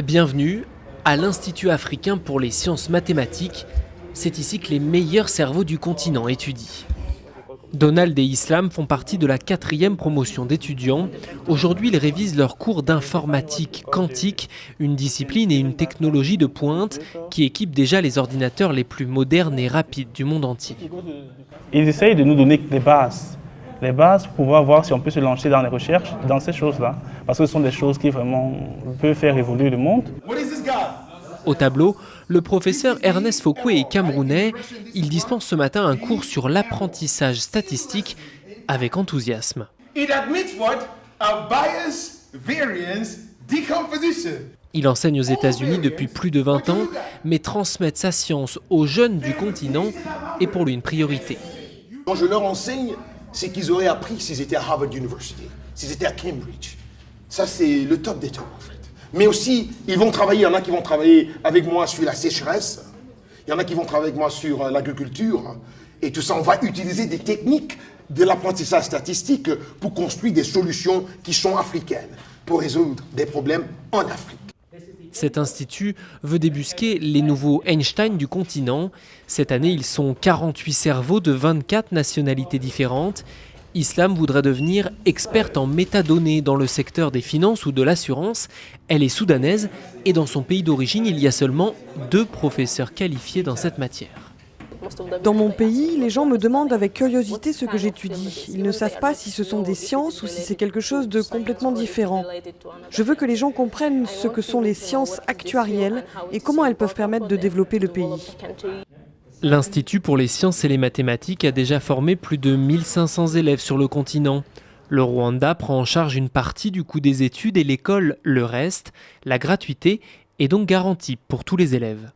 Bienvenue à l'Institut africain pour les sciences mathématiques. C'est ici que les meilleurs cerveaux du continent étudient. Donald et Islam font partie de la 4e promotion d'étudiants. Aujourd'hui, ils révisent leur cours d'informatique quantique, une discipline et une technologie de pointe qui équipe déjà les ordinateurs les plus modernes et rapides du monde entier. Ils essayent de nous donner des bases. Les bases pour pouvoir voir si on peut se lancer dans les recherches, dans ces choses-là. Parce que ce sont des choses qui vraiment peuvent faire évoluer le monde. Au tableau, le professeur Ernest Fokwe est camerounais. Il dispense ce matin un cours sur l'apprentissage statistique avec enthousiasme. Il enseigne aux États-Unis depuis plus de 20 ans, mais transmettre sa science aux jeunes du continent est pour lui une priorité. Quand je leur enseigne, c'est qu'ils auraient appris s'ils étaient à Harvard University, s'ils étaient à Cambridge. Ça, c'est le top des tops, en fait. Mais aussi, ils vont travailler, il y en a qui vont travailler avec moi sur la sécheresse, il y en a qui vont travailler avec moi sur l'agriculture, et tout ça, on va utiliser des techniques de l'apprentissage statistique pour construire des solutions qui sont africaines, pour résoudre des problèmes en Afrique. Cet institut veut débusquer les nouveaux Einstein du continent. Cette année, ils sont 48 cerveaux de 24 nationalités différentes. Islam voudrait devenir experte en métadonnées dans le secteur des finances ou de l'assurance. Elle est soudanaise et dans son pays d'origine, il y a seulement 2 professeurs qualifiés dans cette matière. Dans mon pays, les gens me demandent avec curiosité ce que j'étudie. Ils ne savent pas si ce sont des sciences ou si c'est quelque chose de complètement différent. Je veux que les gens comprennent ce que sont les sciences actuarielles et comment elles peuvent permettre de développer le pays. L'Institut pour les sciences et les mathématiques a déjà formé plus de 1500 élèves sur le continent. Le Rwanda prend en charge une partie du coût des études et l'école le reste. La gratuité est donc garantie pour tous les élèves.